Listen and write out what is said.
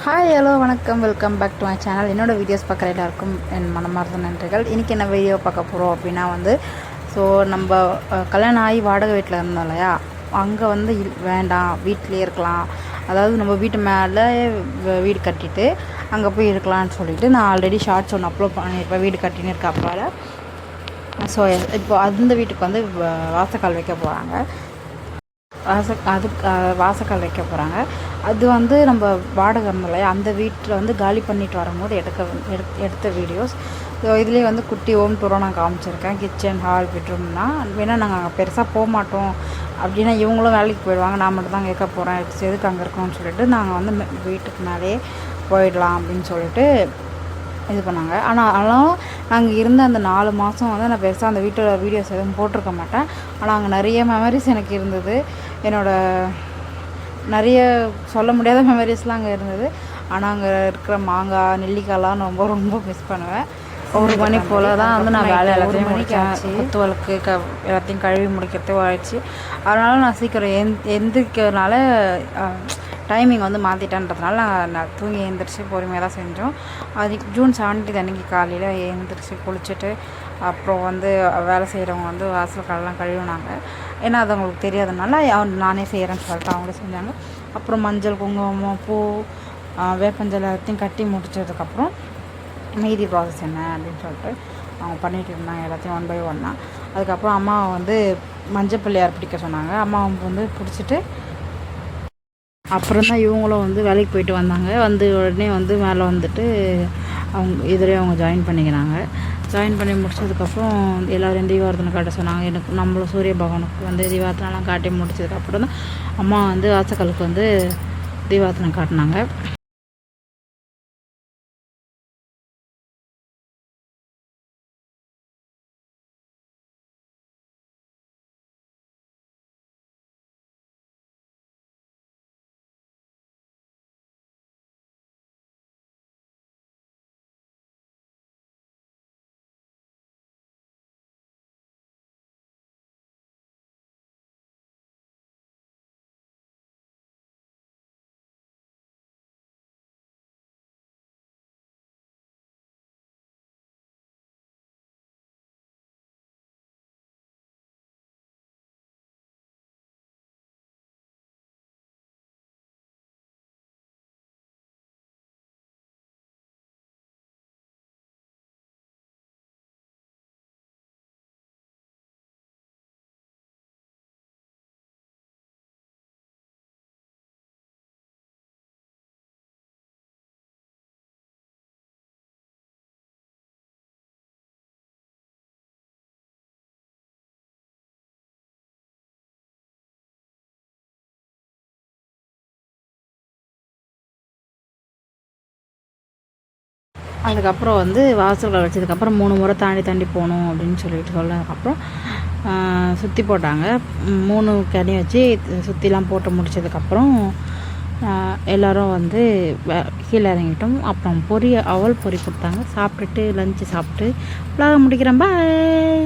Hi hello வணக்கம், welcome back to my channel. என்னோடய videos பார்க்குற எல்லாருக்கும் என் மனமார்ந்த நன்றிகள். இன்றைக்கி என்ன வீடியோ பார்க்க போகிறோம் அப்படின்னா ஸோ நம்ம கல்யாணம் ஆகி வாடகை வீட்டில் இருந்தோம் இல்லையா, அங்கே வேண்டாம், வீட்டிலே இருக்கலாம். அதாவது நம்ம வீட்டு மேலே வீடு கட்டிட்டு அங்கே போய் இருக்கலாம்னு சொல்லிட்டு நான் ஆல்ரெடி ஷார்ட்ஸ் ஒன்று அப்லோட் பண்ணியிருப்பேன். வீடு கட்டின்னு இருக்க அப்பால். ஸோ இப்போ அந்த வீட்டுக்கு வாசக்கால் வைக்க போகிறாங்க. வாசக்கால் வைக்க போகிறாங்க. அது நம்ம வாடகை இருந்தோம் இல்லையா, அந்த வீட்டில் காலி பண்ணிட்டு வரும்போது எடுத்த வீடியோஸ். ஸோ இதுலேயே குட்டி ஹோம் டூராக நான் காமிச்சிருக்கேன். கிச்சன், ஹால், பெட்ரூம்னா வேணால் நாங்கள் அங்கே பெருசாக போக மாட்டோம் அப்படின்னா இவங்களும் வேலைக்கு போயிடுவாங்க, நான் மட்டும் தான் கேட்க போகிறேன், எதுக்கு அங்கே இருக்கணும்னு சொல்லிட்டு நாங்கள் வீட்டுக்கு மேலேயே போயிடலாம் அப்படின்னு சொல்லிட்டு இது பண்ணாங்க. ஆனாலும் நாங்கள் இருந்த அந்த 4 மாதம் நான் பெருசாக அந்த வீட்டோட வீடியோஸ் எதுவும் போட்டிருக்க மாட்டேன். ஆனால் அங்கே நிறைய மெமரிஸ் எனக்கு இருந்தது. நிறைய சொல்ல முடியாத மெமரிஸ்லாம் அங்கே இருந்தது. ஆனால் அங்கே இருக்கிற மாங்காய், நெல்லிக்காய்லாம் ரொம்ப ரொம்ப மிஸ் பண்ணுவேன். 1 மணி போல் தான் நான் வேலை எல்லாத்தையும் முடித்தேன். குத்துவலுக்கு எல்லாத்தையும் கழுவி முடிக்கிறதே ஆயிடுச்சு. அதனால் நான் சீக்கிரம் எந்திரிக்கிறதுனால டைமிங் மாற்றிட்டேன்றதுனால நான் தூங்கி எழுந்திரிச்சு பொறுமையாக தான் செஞ்சோம். அது ஜூன் 17 அன்றைக்கி காலையில் எழுந்திரிச்சு குளிச்சுட்டு அப்புறம் வேலை செய்கிறவங்க வாசல் காலெலாம் கழுவினாங்க. ஏன்னா அது அவங்களுக்கு தெரியாதனால நானே செய்கிறேன்னு சொல்லிட்டு அவங்களே செஞ்சாங்க. அப்புறம் மஞ்சள், குங்குமம், பூ, வேப்பஞ்சல் எல்லாத்தையும் கட்டி முடிச்சதுக்கப்புறம் மீதி ப்ராசஸ் என்ன அப்படின்னு சொல்லிட்டு அவங்க பண்ணிகிட்டு இருந்தாங்க, எல்லாத்தையும் 1 by 1. அதுக்கப்புறம் அம்மாவை மஞ்சள் பிள்ளையார் பிடிக்க சொன்னாங்க. அம்மாவை பிடிச்சிட்டு அப்புறம் தான் இவங்களும் வேலைக்கு போயிட்டு வந்தாங்க. உடனே மேலே அவங்க இதிலே அவங்க ஜாயின் பண்ணிக்கிறாங்க. ஜாயின் பண்ணி முடிச்சதுக்கப்புறம் எல்லோரும் தீபார்த்தனை காட்ட சொன்னாங்க. எனக்கு நம்மளும் சூரிய பகவானுக்கு தீபார்த்தனைலாம் காட்டி முடிச்சதுக்கப்புறம் தான் அம்மா வாசக்காலுக்கு தீபார்த்தனை காட்டினாங்க. அதுக்கப்புறம் வாசல்கள் வச்சதுக்கப்புறம் 3 முறை தாண்டி போகணும் அப்படின்னு சொல்லிட்டு சொன்னதுக்கப்புறம் சுற்றி போட்டாங்க. 3 கனி வச்சு சுற்றிலாம் போட்டு முடிச்சதுக்கப்புறம் எல்லோரும் கீழே இறங்கிட்டோம். அப்புறம் அவல் பொரி கொடுத்தாங்க. சாப்பிட்டுட்டு லஞ்சு சாப்பிட்டு விலாக முடிக்கிறேன். பாய்.